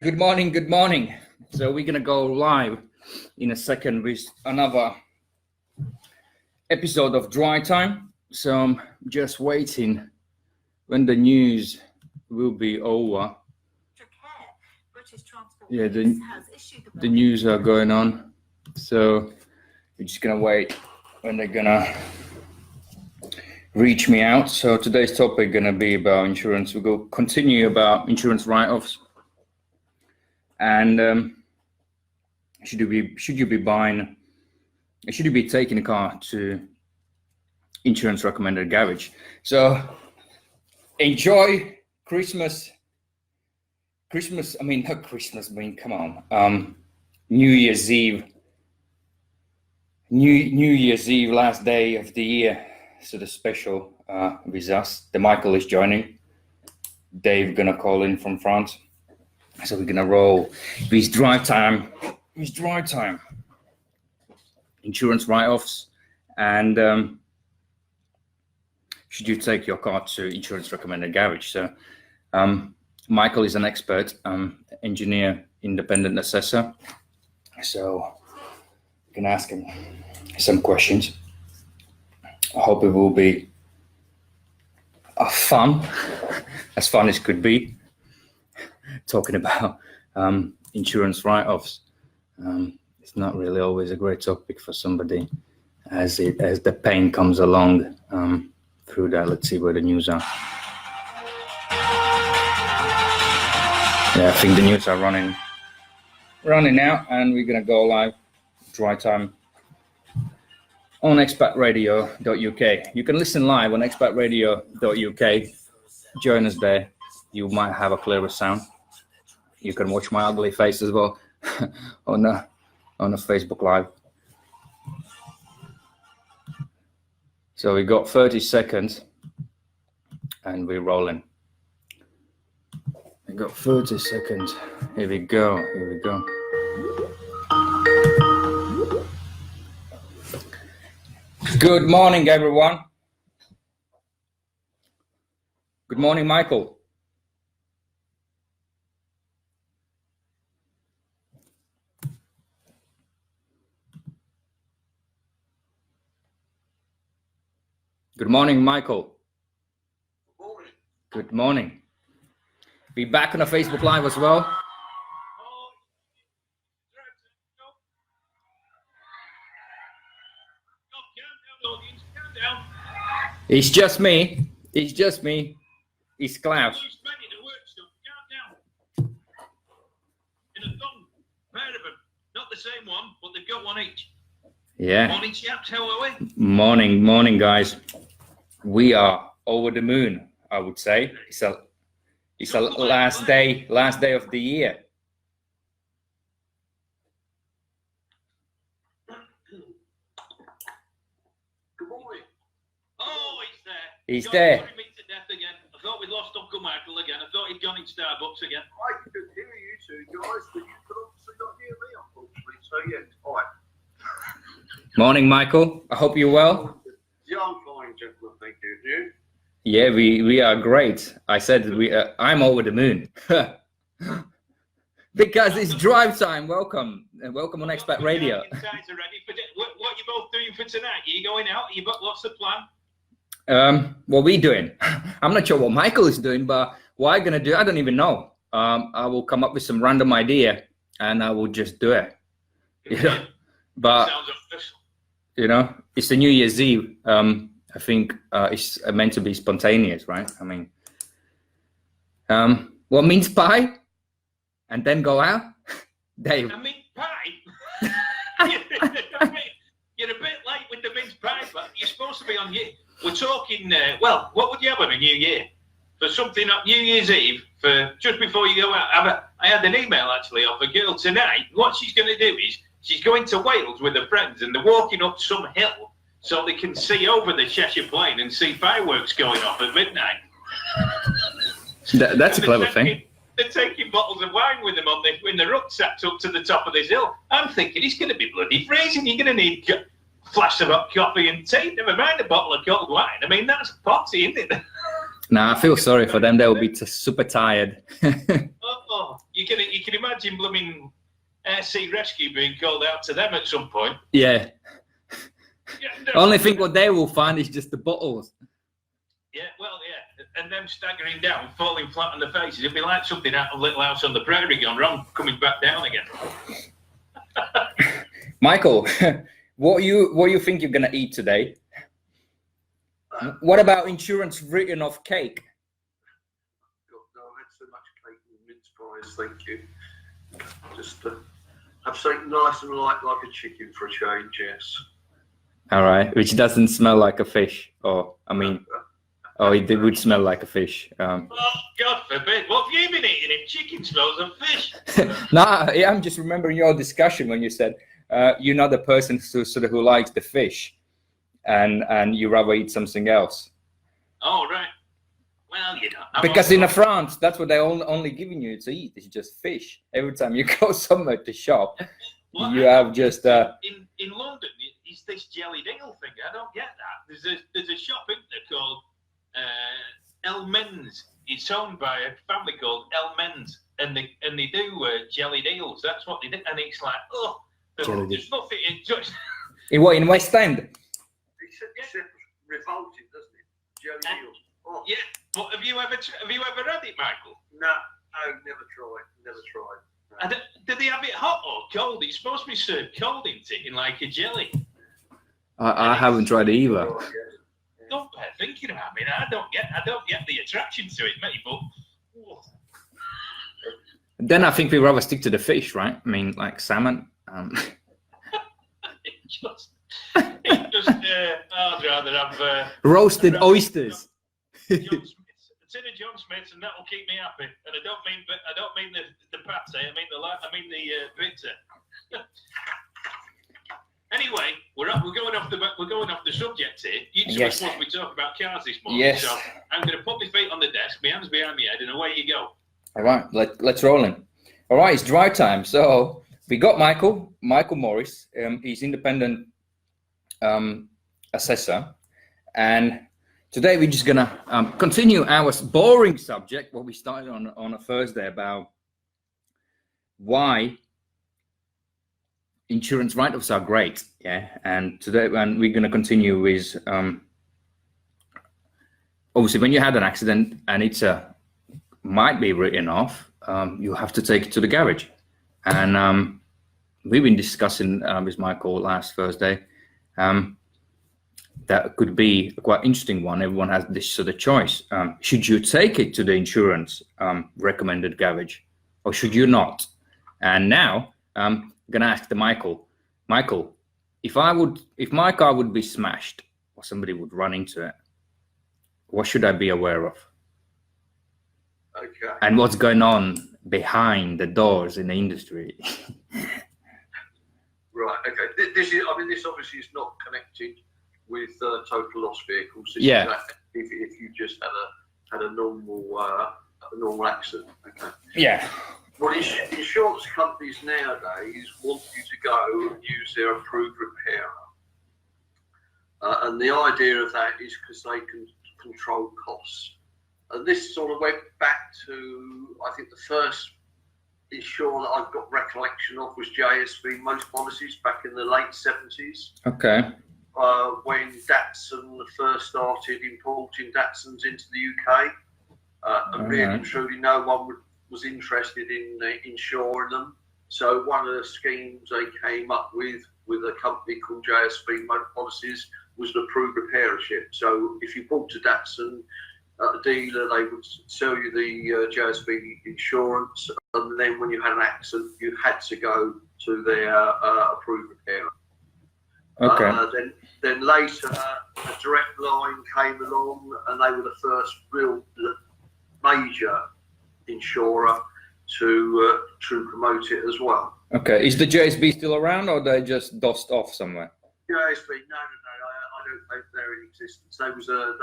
Good morning, good morning. So we're gonna go live in a second with another episode of Dry Time. So I'm just waiting when the news will be over. Yeah, the news are going on. So we're just gonna wait when they're gonna reach me out. So today's topic gonna be about insurance. We'll go continue about insurance write-offs. And should you be taking a car to insurance recommended garage? So enjoy Christmas. I mean, not Christmas. I mean, come on. New Year's Eve. New Year's Eve, last day of the year. So the special with us. The Michael is joining. Dave gonna call in from France. So we're gonna roll with dry time, insurance write-offs, and should you take your car to insurance recommended garage? So Michael is an expert, engineer, independent assessor. So you can ask him some questions. I hope it will be fun as could be. Talking about insurance write-offs, it's not really always a great topic for somebody as the pain comes along through that. Let's see where the news are. Yeah, I think the news are running out, and we're gonna go live Dry Time on expatradio.uk. You can listen live on expatradio.uk. Join us there. You might have a clearer sound. You can watch my ugly face as well on a Facebook Live. So we got 30 seconds and we're rolling. We got 30 seconds. Here we go. Good morning, everyone. Good morning, Michael. Good morning, Michael. Good morning. Be back on a Facebook Live as well. It's just me. It's Klavs. Not the same one, but they've got one each. Yeah. Morning, chaps. How are we? Morning, guys. We are over the moon, I would say. It's a last day of the year. Good morning. Oh, He's there. Me to death again. I thought we'd lost Uncle Michael again. I thought he'd gone in Starbucks again. I could hear you two guys, but you could obviously not hear me, unfortunately. So yeah, all right. Morning, Michael. I hope you're well. Yeah, I'm fine, gentlemen. Thank you. You? Yeah, we are great. I said I'm over the moon because it's drive time. Welcome on Expat Radio. Guys are ready for what are you both doing for tonight? Are you going out? What's the plan? What we doing? I'm not sure what Michael is doing, but what I'm gonna do, I don't even know. I will come up with some random idea and I will just do it. But sounds official. It's the New Year's Eve. I think it's meant to be spontaneous, right? I mean, what mince pie and then go out, Dave? A mince pie? You're a bit late with the mince pie, but you're supposed to be on here. We're talking. What would you have on a New Year? For something up New Year's Eve, for just before you go out. I had an email actually of a girl tonight. What she's going to do is she's going to Wales with her friends, and they're walking up some hill so they can see over the Cheshire Plain and see fireworks going off at midnight. That's a clever thing. They're taking bottles of wine with them in the rucksacks up to the top of this hill. I'm thinking it's going to be bloody freezing. You're going to need a flash of hot coffee and tea. Never mind a bottle of cold wine. I mean, that's potty, isn't it? Nah, I feel sorry for them. They will be super tired. Oh, you can imagine blooming Air Sea Rescue being called out to them at some point. Yeah. Yeah, no. Only thing what they will find is just the bottles. Yeah, well, yeah, and them staggering down, falling flat on their faces. It'd be like something out of Little House on the Prairie gone wrong, coming back down again. Michael, what you think you're gonna eat today? What about insurance written off cake? God, no, I had so much cake and mince pies, thank you. Just have something nice and light like a chicken for a change, yes. All right, which doesn't smell like a fish, or I mean, oh, it would smell like a fish. Oh, God forbid! What have you been eating? If chicken smells of fish. No, I'm just remembering your discussion when you said you're not the person who likes the fish, and you rather eat something else. Oh right. Well, you know. Because in France, that's what they're only giving you to eat. It's just fish. Every time you go somewhere to shop, you have just. In London, it's this jellied eel thing. I don't get that. There's a shop in there called El Men's. It's owned by a family called El Men's, and they do jellied eels. That's what they do, and it's like, oh, there's nothing in just. In what, in West End? It's revolting, doesn't it? Jelly eels. Oh. Yeah, but have you ever had it, Michael? No, never tried. No. Do they have it hot or cold? It's supposed to be served cold, isn't it, in like a jelly? I haven't tried it either. Oh, yeah. Don't bear thinking about me. I don't get the attraction to it, mate. But then I think we rather stick to the fish, right? I mean, like salmon. I'd rather have Roasted oysters. John Smith's. A tin of John Smith's, and that'll keep me happy. And I don't mean the pate. I mean the pizza. Anyway, we're going off the subject here. You two are supposed to be talking about cars this morning. Yes. So I'm going to put my feet on the desk, my hands behind my head, and away you go. All right, let's roll in. All right, it's dry time. So we got Michael Morris. He's independent assessor, and today we're just gonna continue our boring subject, what we started on a Thursday, about why insurance write-offs are great. Yeah, and today we're gonna continue with obviously when you had an accident and it's might be written off, you have to take it to the garage, and we've been discussing with Michael last Thursday. That could be a quite interesting one. Everyone has this sort of choice. Should you take it to the insurance recommended garage, or should you not? And now I'm gonna ask Michael, if my car would be smashed or somebody would run into it, what should I be aware of? Okay. And what's going on behind the doors in the industry? Right. Okay. This obviously is not connected with total loss vehicles. This Yeah. is if you just had a normal accident. Okay. Yeah. Well, insurance companies nowadays want you to go and use their approved repairer, and the idea of that is because they can control costs. And this sort of went back to, I think, the first insurer that I've got recollection of was JSB Most Policies back in the late 70s. Okay. When Datsun first started importing Datsuns into the UK, and really and truly no one was interested in insuring them. So one of the schemes they came up with a company called JSB Most Policies was an approved repairship. So if you bought a Datsun at the dealer, they would sell you the JSB insurance, and then when you had an accident, you had to go to their approved repairer. Okay. Then later, a direct line came along, and they were the first real major insurer to promote it as well. Okay. Is the JSB still around, or they just dust off somewhere? JSB, no, I don't think they're in existence. They was a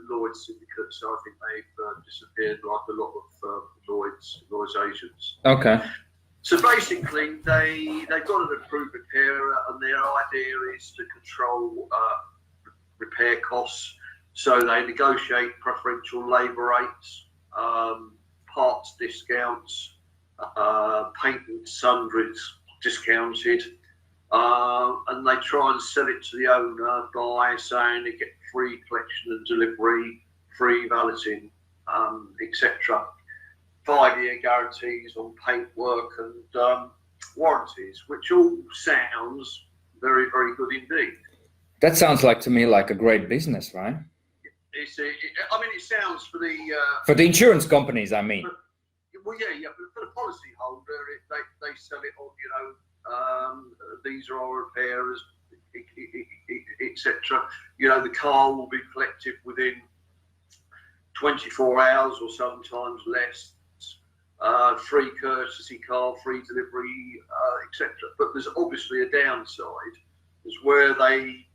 Lloyd's syndicate, so I think they've disappeared like a lot of Lloyd's agents. Okay. So basically, they've got an approved repairer, and their idea is to control repair costs. So they negotiate preferential labour rates, parts discounts, paint and sundries discounted, and they try and sell it to the owner by saying they get free collection and delivery, free valeting, etc. 5-year guarantees on paintwork and warranties, which all sounds very, very good indeed. That sounds like to me like a great business, right? I mean, it sounds for the insurance companies, I mean. Well, yeah, but for the policy holder, they sell it on, you know, these are our repairers, etc. You know, the car will be collected within 24 hours or sometimes less. Free courtesy car, free delivery, etc. But there's obviously a downside, is where they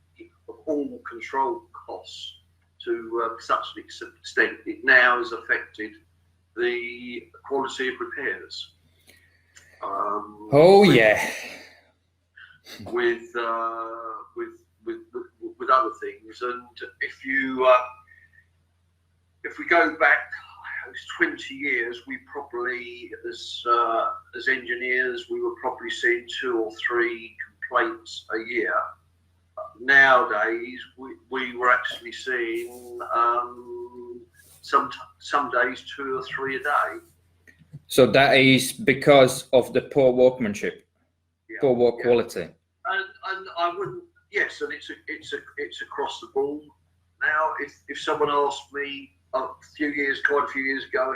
all control costs to such an extent. It now has affected the quality of repairs. With other things, and if we go back 20 years, we probably, as engineers, we were probably seeing 2 or 3 complaints a year. Nowadays, we were actually seeing some days 2 or 3 a day. So that is because of the poor workmanship, poor work quality. And I wouldn't. Yes, and it's across the board. Now, if someone asked me quite a few years ago,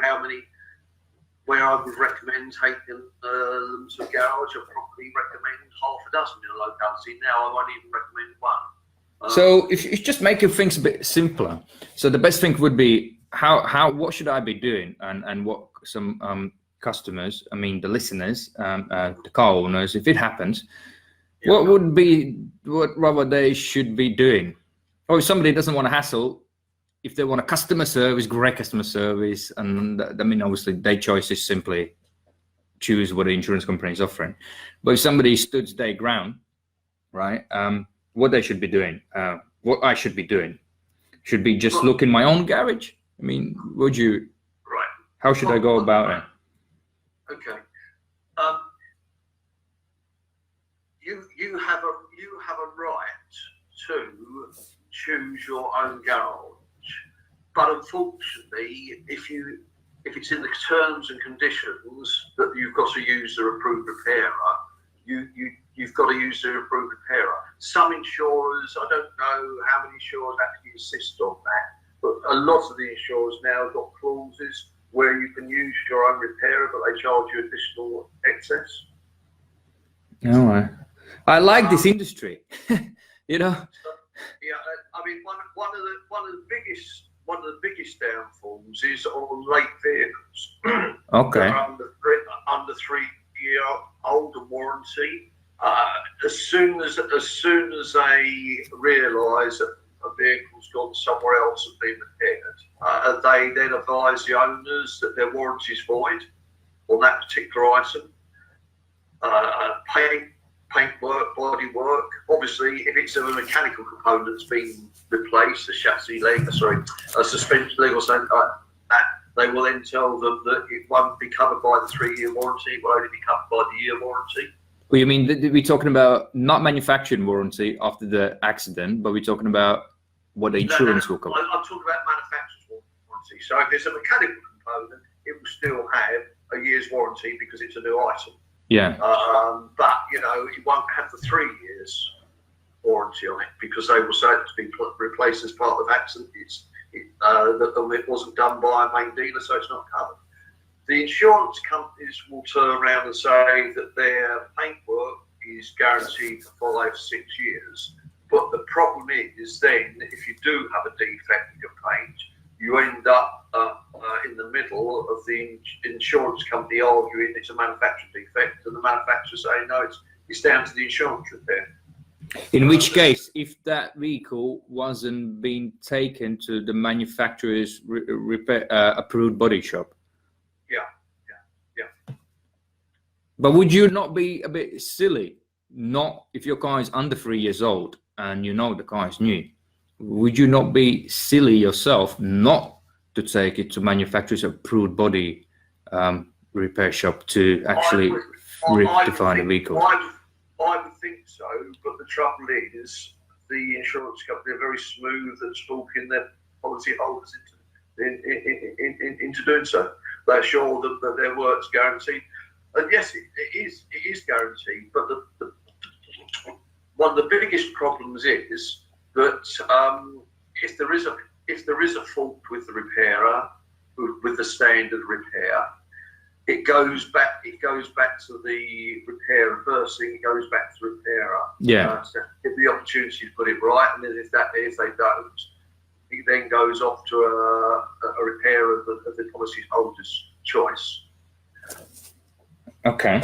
where I would recommend taking them to a garage, I'd probably recommend half a dozen in a locality. Now I won't even recommend one. So if you just make things a bit simpler, so the best thing would be what should I be doing, and what some customers, I mean the listeners, the car owners, if it happens, what rather they should be doing? Or if somebody doesn't want to hassle, if they want a customer service, great customer service, and I mean, obviously their choice is simply choose what the insurance company is offering. But if somebody stood their ground, right, what they should be doing, what I should be doing, should be just look in my own garage. I mean, how should I go about it? Okay. You have a right to choose your own garage. But unfortunately, if it's in the terms and conditions that you've got to use the approved repairer, you've got to use the approved repairer. Some insurers, I don't know how many insurers actually insist on that, but a lot of the insurers now have got clauses where you can use your own repairer, but they charge you additional excess. All right. I like this industry, you know. Yeah, I mean, one of the biggest downfalls is on late vehicles. Okay. Under 3-year-old warranty. As soon as they realise that a vehicle's gone somewhere else and been repaired, they then advise the owners that their warranty is void on that particular item. Paint work, body work. Obviously, if it's a mechanical component that's been replaced, a chassis leg, a suspension leg or something like that, they will then tell them that it won't be covered by the 3-year warranty, it will only be covered by the year warranty. Well, you mean we're talking about not manufacturing warranty after the accident, but we're talking about what the insurance will cover? I'm talking about manufacturer's warranty. So if it's a mechanical component, it will still have a year's warranty because it's a new item. Yeah. But you know, it won't have the 3 years warranty on it because they will say it's been replaced as part of accident. It wasn't done by a main dealer, so it's not covered. The insurance companies will turn around and say that their paintwork is guaranteed for 5 or 6 years. But the problem is then, if you do have a defect in your paint, you end up in the middle of the insurance company arguing it's a manufacturing defect, and the manufacturer saying no, it's down to the insurance repair. In which case, if that vehicle wasn't being taken to the manufacturer's approved body shop. Yeah. But would you not be a bit silly, if your car is under 3 years old and you know the car is new, would you not be silly yourself not to take it to manufacturer's approved body repair shop to actually rectify the vehicle? I would think so, but the trouble is the insurance company are very smooth at talking their policy holders into doing so. They're sure that their work's guaranteed. And yes, it is guaranteed, but one of the biggest problems is that if there is a fault with the repairer, with the standard repair, it goes back to the repairer first thing. It goes back to the repairer. Yeah. So give the opportunity to put it right, and then if they don't, it then goes off to a repairer of the policy holder's choice. Okay.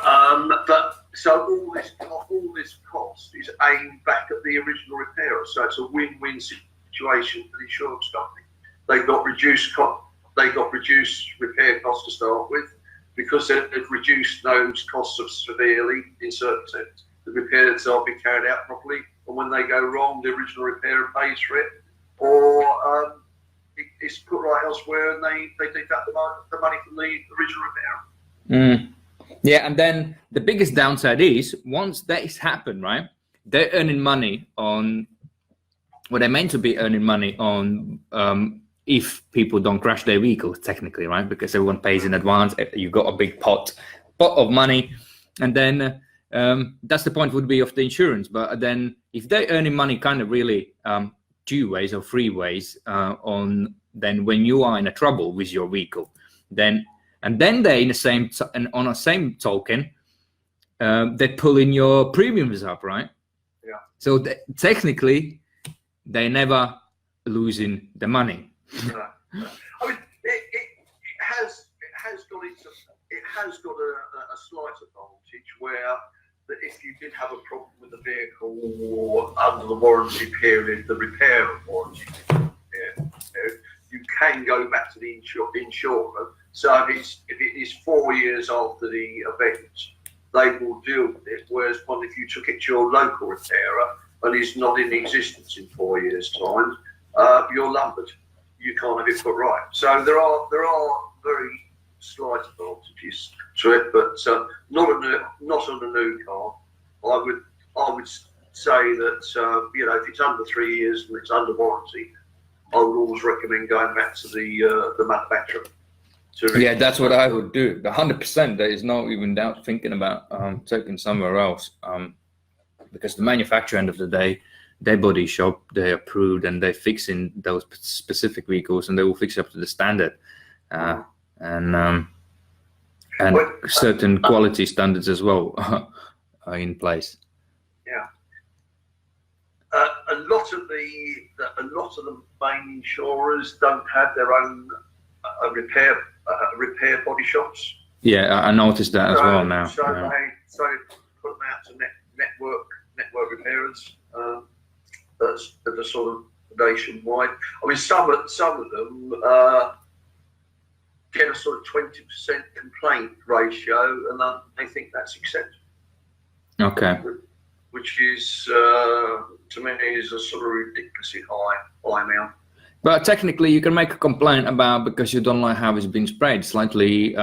But so all this cost is aimed back at the original repairer. So it's a win-win situation for the insurance company. They got reduced repair costs to start with, because they've reduced those costs severely in certain sense. The repairs are being carried out properly, and when they go wrong, the original repairer pays for it, or it's put right elsewhere, and they deduct the money from the original repairer. Yeah, and then the biggest downside is once that has happened, right? They're earning money on, well, they're meant to be earning money on if people don't crash their vehicles, technically, right? Because everyone pays in advance. You've got a big pot of money, and then that's the point would be of the insurance. But then if they're earning money kind of really 2 ways or 3 ways on then when you are in a trouble with your vehicle, then they in the same and on a same token they pull in your premiums up, right? Yeah. So technically they never losing the money. No. I mean, it has got a slight advantage where that if you did have a problem with the vehicle under the warranty period, the repair warranty period, you can go back to the insurer. So if it is 4 years after the event, they will deal with it. Whereas if you took it to your local repairer and it's not in existence in 4 years' time, you're lumbered. You can't have it put right. So there are very slight advantages to it, but not on a new car. I would say that if it's under 3 years and it's under warranty, I would always recommend going back to the manufacturer. Yeah, that's what I would do. The 100%. There is no even doubt thinking about taking somewhere else, because the manufacturer, end of the day, their body shop, they approved and they're fixing those specific vehicles, and they will fix up to the standard, and certain quality standards as well are in place. Yeah. A lot of the main insurers don't have their own repair body shops. Yeah, I noticed that as well now. So they put them out to network repairers. That's a sort of nationwide. I mean, some of them get a sort of 20% complaint ratio, and they think that's acceptable. Okay. Which is, to me, is a sort of ridiculously high amount. But technically, you can make a complaint about because you don't like how it's been sprayed slightly,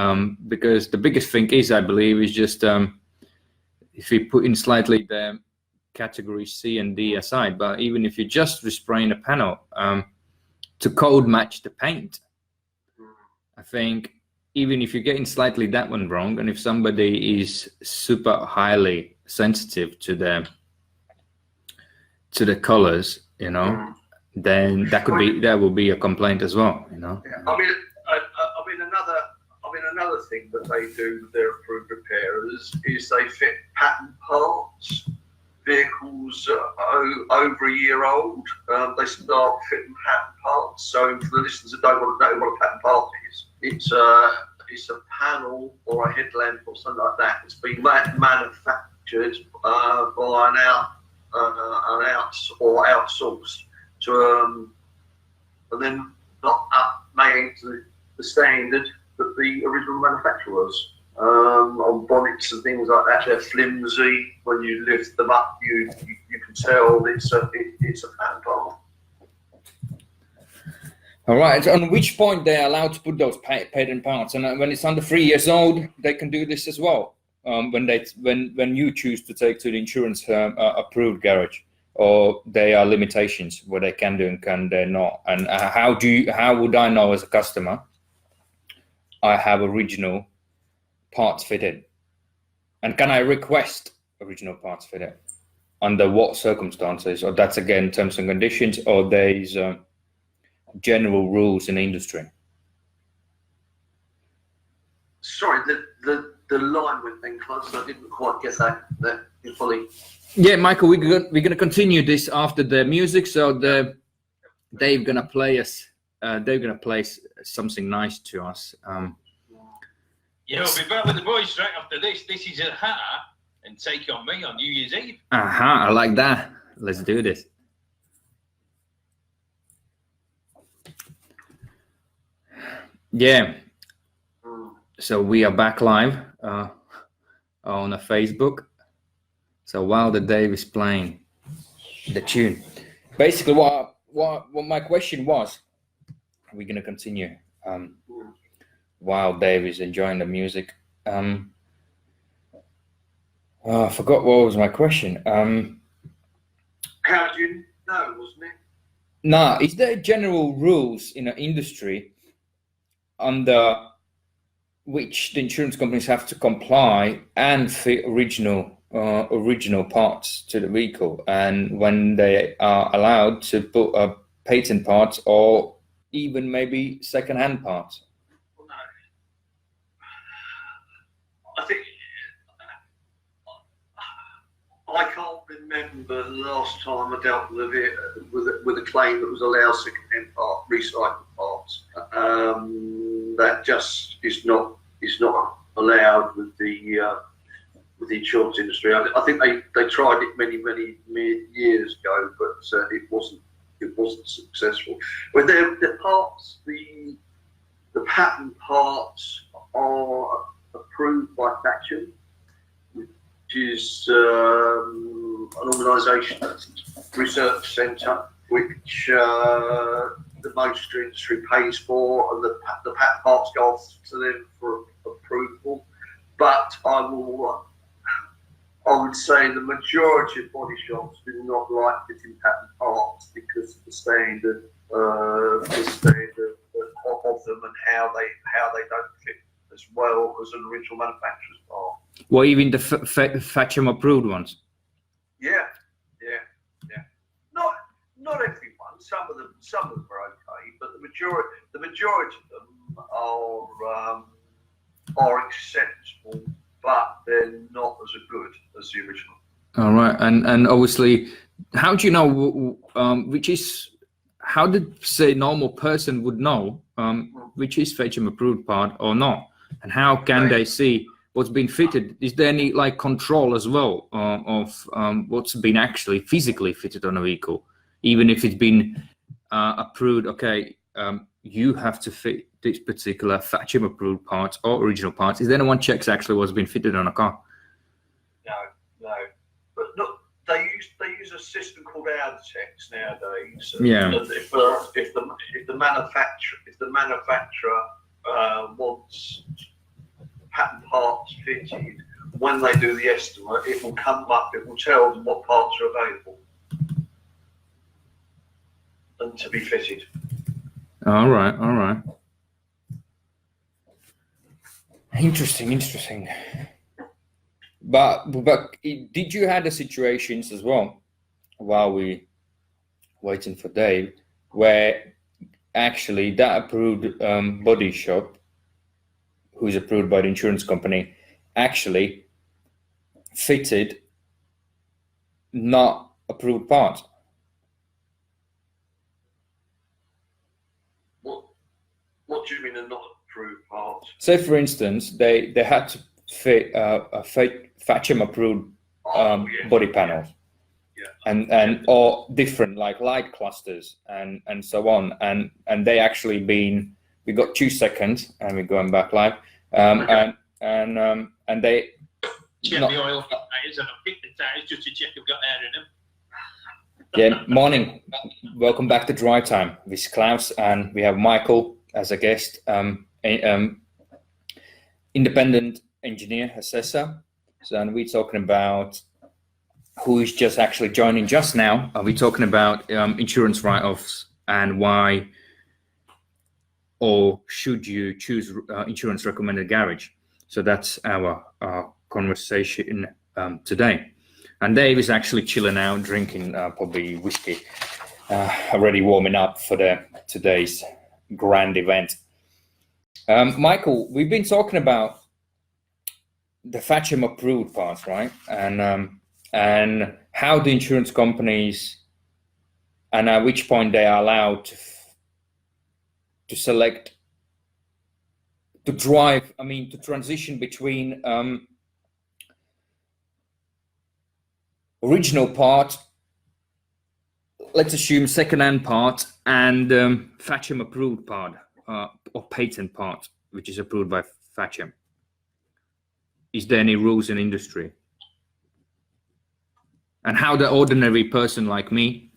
because the biggest thing is, I believe, is just if you put in slightly the category C and D aside, but even if you just respraying a panel to code match the paint, I think even if you're getting slightly that one wrong, and if somebody is super highly sensitive to the colors, then that will be a complaint as well, Yeah. I mean another thing that they do with their approved repairers is they fit pattern parts. Vehicles over a year old, they start fitting pattern parts. So for the listeners that don't want to know what a pattern part is, it's a panel or a headlamp or something like that. It's been manufactured by an outsourced to and then not made to the standard that the original manufacturer was. On bonnets and things like that, they're flimsy. When you lift them up, you can tell it's a pattern part. All right. So on which point they're allowed to put those patent parts, and when it's under 3 years old, they can do this as well. When you choose to take to the insurance approved garage, or there are limitations where they can do and can they not, and how would I know as a customer I have original parts fitted, and can I request original parts fitted? Under what circumstances? Or that's again terms and conditions, or there's general rules in the industry? Sorry, the line went then close, so I didn't quite get that fully. Yeah, Michael, we're gonna continue this after the music. So they're gonna play us. They're gonna play something nice to us. Yeah, we'll be back with the boys straight after this. This is a hat and Take On Me on New Year's Eve. I like that. Let's do this. Yeah. So we are back live on Facebook. So while the Dave is playing the tune, basically what my question was, we're gonna continue while Dave is enjoying the music. I forgot what was my question. How do you know, wasn't it? Nah, is there general rules in the industry under which the insurance companies have to comply and fit original parts to the vehicle, and when they are allowed to put patent parts or even maybe second-hand parts? Well, no. I think I can't remember the last time I dealt with a claim that was allowed second-hand recycled parts. That just is not allowed with the insurance industry. I think they tried it many years ago, but it wasn't successful. When the parts, the patent parts are approved by Thatcham, which is an organisation, research centre, which the motor industry pays for, and the patent parts go off to them for approval. But I would say the majority of body shops do not like fitting patent parts because of the standard of them and how they don't fit as well as an original manufacturer's part. Well, even the Thatcham approved ones. Yeah. Not everyone. Some of them are okay, but the majority of them are acceptable, but they're not as good as the original. All right, and obviously, how do you know how did say normal person would know which is Thatcham approved part or not, and how can they see what's been fitted? Is there any like control as well of what's been actually physically fitted on a vehicle, even if it's been approved? Okay, you have to fit this particular Thatcham approved parts or original parts. Is there anyone checks actually what's been fitted on a car? No. But look, they use a system called AdTex nowadays. Yeah. If the manufacturer wants patent parts fitted, when they do the estimate, it will come up. It will tell them what parts are available and to be fitted. All right. Interesting. But did you have the situations as well while we waiting for Dave, where actually that approved body shop, who's approved by the insurance company, actually fitted not approved parts? What do you mean, a not approved part? Say, for instance, they had to fit a Thatcham approved body panels, and or different like light clusters and so on, and they actually been. We got 2 seconds, and we're going back live, and they check the oil for tires, and I pick the tires just to check I've got air in them. Yeah, morning. Welcome back to Dry Time with Klavs, and we have Michael as a guest, independent engineer, assessor. So, and we're talking about who is just actually joining just now. We're talking about insurance write-offs and why or should you choose insurance recommended garage. So that's our conversation today. And Dave is actually chilling out, drinking probably whiskey, already warming up for today's grand event. Michael, we've been talking about the FATCHM approved parts, right? And how the insurance companies and at which point they are allowed to select, to drive, to transition between original part, let's assume second-hand part, and FATCHM approved part, or patent part, which is approved by FATCHM. Is there any rules in industry? And how the ordinary person like me,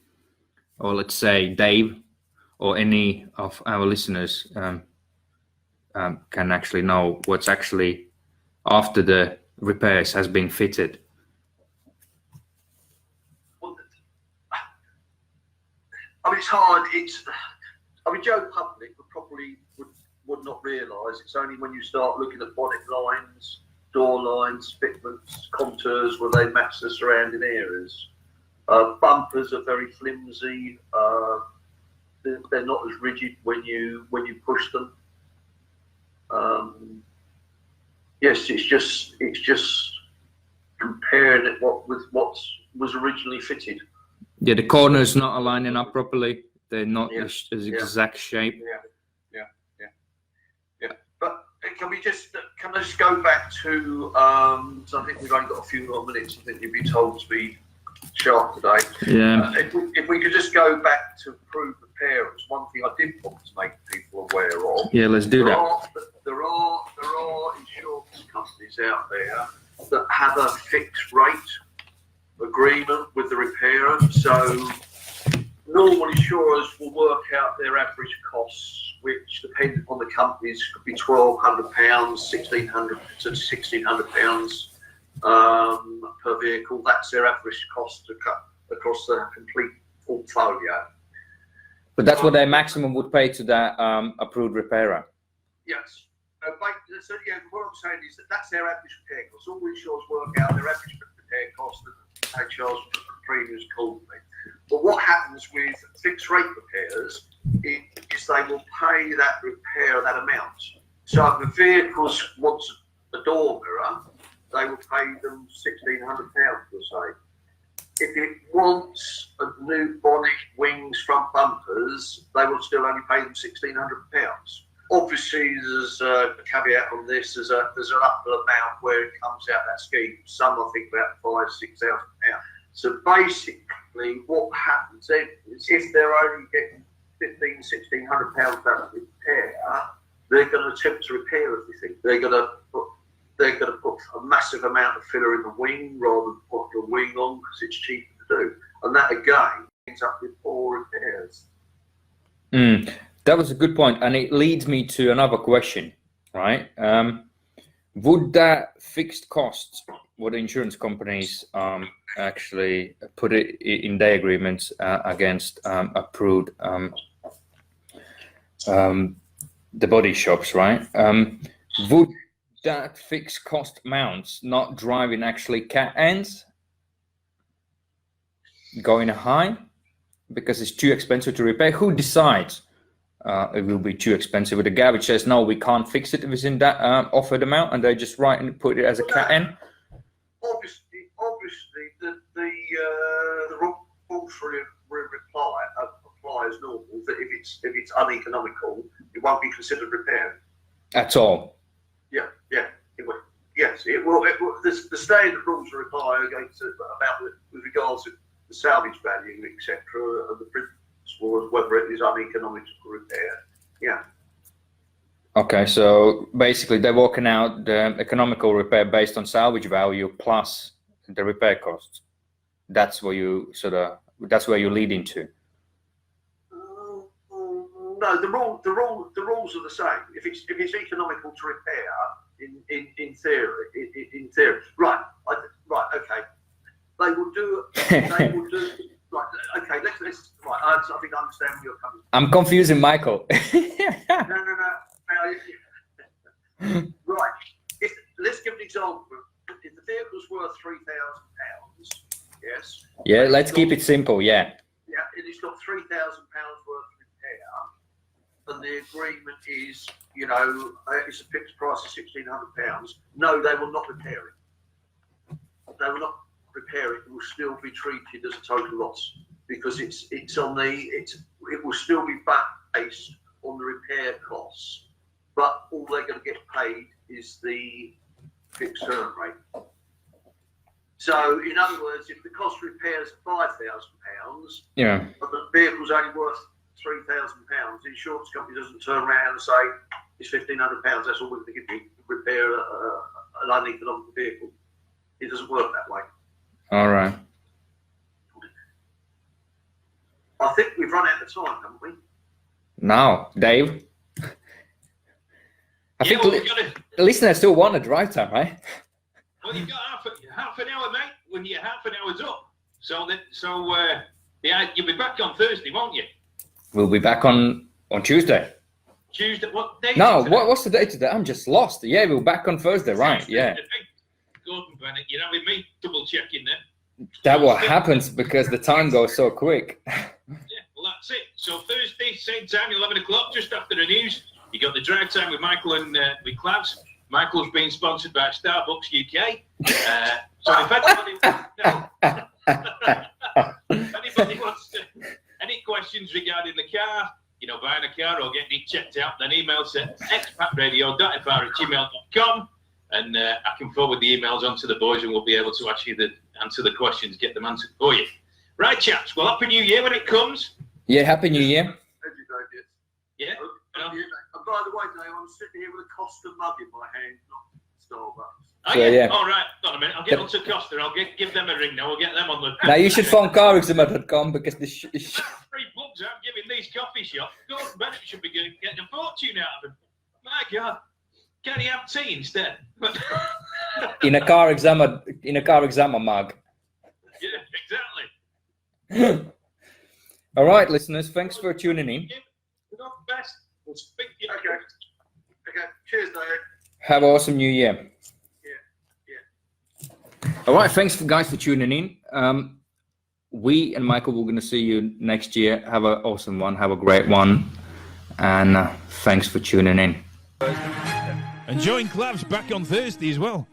or let's say Dave, or any of our listeners can actually know what's actually after the repairs has been fitted? It's hard. Joe Public would not realise. It's only when you start looking at bonnet lines, door lines, fitments, contours where they match the surrounding areas. Bumpers are very flimsy. They're not as rigid when you push them. Yes, it's just comparing it with what was originally fitted. Yeah, the corners not aligning up properly. They're not as exact shape. Yeah. But can I just go back to? So I think we've only got a few more minutes. I think you'd be told to be sharp today. Yeah. If we could just go back to approved repairers, one thing I did want to make people aware of. Yeah, let's do that. There are insurance companies out there that have a fixed rate agreement with the repairer. So normal insurers will work out their average costs, which depending on the companies could be £1,200, £1,600 to £1,600 per vehicle. That's their average cost to cut across the complete portfolio. But that's what their maximum would pay to that approved repairer. Yes. So what I'm saying is that's their average repair cost. All insurers work out their average repair cost and they charge premiums accordingly. But what happens with fixed rate repairs is they will pay that repair that amount. So if the vehicle wants a door mirror, they will pay them £1,600, we'll say. If it wants a new bonnet, wings, front bumpers, they will still only pay them £1,600. Obviously, there's a caveat on this. There's an upper amount where it comes out that scheme. Some I think about £5,000–6,000. So basically, what happens then is if they're only getting £1,500–1,600 out of repair, they're going to attempt to repair everything. They're going to put a massive amount of filler in the wing rather than put the wing on because it's cheaper to do. And that again ends up with poor repairs. That was a good point, and it leads me to another question, right? Would that fixed cost, what the insurance companies actually put it in their agreements against approved the body shops, right? Would that fixed cost amounts not driving actually cat ends going high because it's too expensive to repair? Who decides it will be too expensive? With the garage says no, we can't fix it within that offered amount, and they just write and put it as a cat end. Obviously, the rules for apply as normal. That if it's uneconomical, it won't be considered repair At all. Yeah. It will. Yes, it will. The standard rules of apply against with regards to the salvage value, etc., and the principle of whether it is uneconomical to repair. Yeah. Okay, so basically they're working out the economical repair based on salvage value plus the repair costs. That's what you sort of that's where you're leading to? No, the rules are the same. If it's economical to repair, in theory, right, okay, they will do. Right, okay, let's right. I think I understand where you're coming from. I'm confusing Michael. No. Right. Let's give an example. If the vehicle's worth £3,000, yes. Yeah, let's keep it simple. Yeah. Yeah, and it's got £3,000 worth of repair, and the agreement is, it's a fixed price of £1,600. No, they will not repair it. They will not repair it. It will still be treated as a total loss because it will still be based on the repair costs, but all they're going to get paid is the fixed term rate. So, in other words, if the cost of repairs £5,000, Yeah. but the vehicle's only worth £3,000, the insurance company doesn't turn around and say it's £1,500. That's all we're going to give you to repair an uneconomical vehicle. It doesn't work that way. All right. I think we've run out of time, haven't we? Now, Dave. I think the listeners still want a drive time, right? Well, you've got half an hour, mate. When your half an hour's up, so you'll be back on Thursday, won't you? We'll be back on Tuesday. Tuesday. What day? No, what's the date today? I'm just lost. Yeah, we're back on Thursday, right? Yeah. Gordon Bennett, you're having me double checking then. That what happens because the time goes so quick. Yeah, well that's it. So Thursday, same time, 11 o'clock, just after the news. You got the drive time with Michael and with Klavs. Michael's being sponsored by Starbucks UK. So if anybody wants any questions regarding the car, buying a car or getting it checked out, then email us at expatradio.fr@gmail.com, and I can forward the emails on to the boys, and we'll be able to answer the questions, get them answered for you. Right, chaps. Well, Happy New Year when it comes. Yeah, Happy New Year. Yeah. And by the way, Dave, I'm sitting here with a Costa mug in my hand, not Starbucks. Oh, So, yeah. All right. Hold on a minute. I'll get on to Costa. I'll give them a ring now. We'll get them on the. Now you should phone CarExamer.com because this. Free bugs I'm giving these coffee shops. Gordon Bennett should be getting a fortune out of them. My God. Can he have tea instead? in a CarExamer mug. Yeah, exactly. All right, listeners. Thanks for tuning in. You're not the best. We'll speak to you. Okay. Cheers, Dave. Have an awesome New Year. Yeah. All right, thanks guys for tuning in. We and Michael, we're going to see you next year. Have an awesome one. Have a great one. And thanks for tuning in. And join Klavs back on Thursday as well.